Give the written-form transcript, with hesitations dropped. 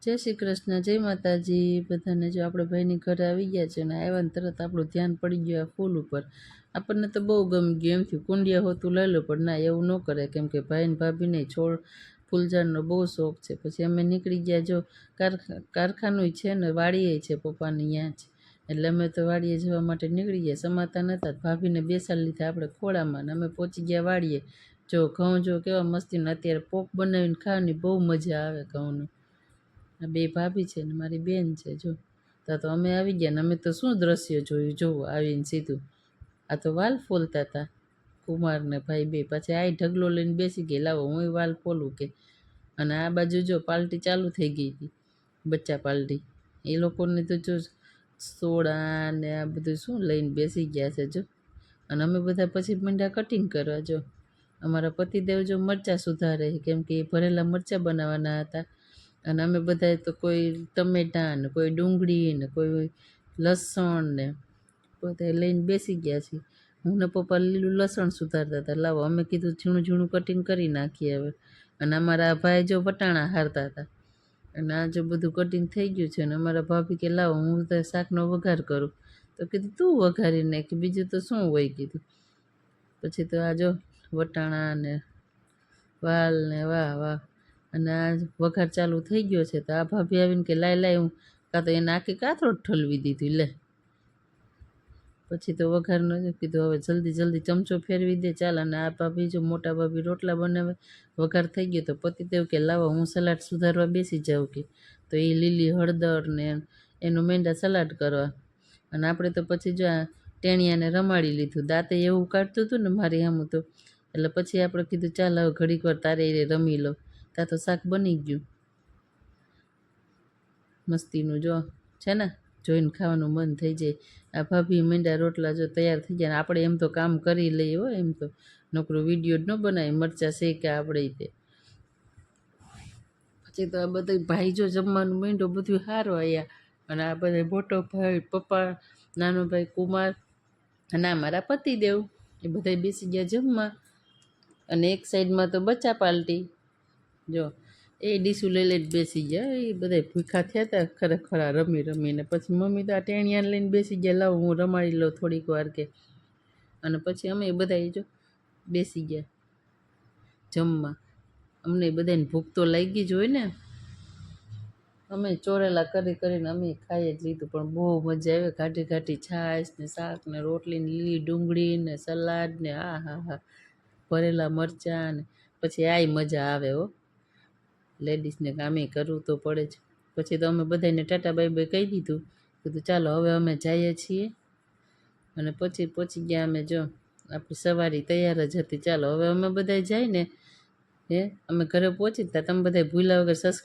જય શ્રી કૃષ્ણ, જય માતાજી બધાને। જો આપણે ભાઈની ઘરે આવી ગયા છે અને આવ્યા ને તરત આપણું ધ્યાન પડી ગયું આ ફૂલ ઉપર। આપણને તો બહુ ગમી ગયું, એમથી કુંડિયા હોતું લઈ લો, પણ ના એવું ન કરે, કેમ કે ભાઈ ને ભાભીને છોડ ફૂલઝાડનો બહુ શોખ છે। પછી અમે નીકળી ગયા, જો કારખાનું છે ને વાડીએ છે પપ્પાને ત્યાં જ, એટલે અમે તો વાડીએ જવા માટે નીકળી ગયા। સમાતા નહોતા, ભાભીને બેસાડી લીધા આપણે ખોળામાં ને અમે પહોંચી ગયા વાડીએ। જો ઘઉં જો કેવા મસ્તીના, અત્યારે પોક બનાવીને ખાવાની બહુ મજા આવે ઘઉંનું। આ બે ભાભી છે ને મારી બેન છે। જો તો અમે આવી ગયા ને અમે તો શું દ્રશ્ય જોયું, જોવો આવીને સીધું આ તો વાલ ફોલતા હતા કુમાર ને ભાઈ બે। પછી આ ઢગલો લઈને બેસી ગઈ, લાવો હું વાલ ફોલું કે। અને આ બાજુ જો પાર્ટી ચાલુ થઈ ગઈ હતી, બચ્ચા પાર્ટી। એ લોકોને તો જો સોડા ને આ બધું શું લઈને બેસી ગયા છે જો। અને અમે બધા પછી મંડા કટિંગ કરવા। જો અમારા પતિદેવ જો મરચાં સુધારે, કેમ કે એ ભરેલા મરચાં બનાવવાના હતા। અને અમે બધાએ તો કોઈ ટમેટાં ને કોઈ ડુંગળી ને કોઈ લસણ ને બધા લઈને બેસી ગયા છીએ। હું ને પપ્પા લીલું લસણ સુધારતા હતા, લાવો અમે કીધું ઝીણું ઝીણું કટિંગ કરી નાખીએ હવે। અને અમારા ભાઈ જો વટાણા હારતા હતા, અને આ જો બધું કટિંગ થઈ ગયું છે। અને અમારા ભાભી કે લાવો હું તો શાકનો વઘાર કરું, તો કીધું તું વઘારી નાખ, બીજું તો શું હોય કીધું। પછી તો આ જો વટાણા ને વાલ ને વાહ વાહ, અને આ વઘાર ચાલુ થઈ ગયો છે। તો આ ભાભી આવીને કે લાય હું કાં તો એને આખી કાથરોટ ઠલવી દીધી લે। પછી તો વઘારનો કીધું હવે જલ્દી ચમચો ફેરવી દે ચાલ। અને આ ભાભી જો મોટા ભાભી રોટલા બનાવે, વઘાર થઈ ગયો તો પતિદેવ કે લાવો હું સલાડ સુધારવા બેસી જાઉં કે। તો એ લીલી હળદર ને એનું મેંડા સલાડ કરવા। અને આપણે તો પછી જો આ ટેણિયાને રમાડી લીધું, દાંતે એવું કાઢતું હતું ને મારી સામું તો, એટલે પછી આપણે કીધું ચાલ હવે ઘડીક વાર તારે એ રમી લો। ત્યાં તો શાક બની ગયું મસ્તીનું, જો છે ને જોઈને ખાવાનું મન થઈ જાય। આ ભાભી મેંડા રોટલા જો તૈયાર થઈ ગયા, આપણે એમ તો કામ કરી લઈએ હો, એમ તો નોકરો વિડીયો જ ન બનાવી, મરચાં શેકે આપણે તે। પછી તો આ બધા ભાઈ જો જમવાનું માંડ્યો, બધું સારું આવ્યા। અને આ બધા મોટો ભાઈ પપ્પા, નાનો ભાઈ કુમાર અને આ મારા પતિદેવ, એ બધા બેસી ગયા જમવા। અને એક સાઈડમાં તો બચ્ચા પાર્ટી, જો એ ડીશું લઈ લઈને બેસી ગયા। એ બધા ભૂખા થયા હતા ખરેખર રમીને। પછી મમ્મી તો આ ટેણિયાને લઈને બેસી ગયા, લાવો હું રમાડી લઉં થોડીક વાર કે। અને પછી અમે બધા જો બેસી ગયા જમવા। અમને બધાને ભૂખ તો લાગી જ હોય ને, અમે ચોરેલા કરીને અમે ખાઈ જ લીધું। પણ બહુ મજા આવે, ઘાટી છાશ ને શાક ને રોટલી ને લીલી ડુંગળી ને સલાડ ને આ હા હા ભરેલા મરચાં ને પછી આય મજા આવે હો, લેડીઝને કામે કરવું તો પડે જ। પછી તો અમે બધાને ટાટા બાય બાય કહી દીધું, કીધું ચાલો હવે અમે જઈએ છીએ। અને પછી પહોંચી ગયા અમે, જો આપણી સવારી તૈયાર જ હતી, ચાલો હવે અમે બધા જાય ને અમે ઘરે પહોંચી ગયા। તમે બધા ભૂલ્યા વગર સબસ્ક્રાઈબ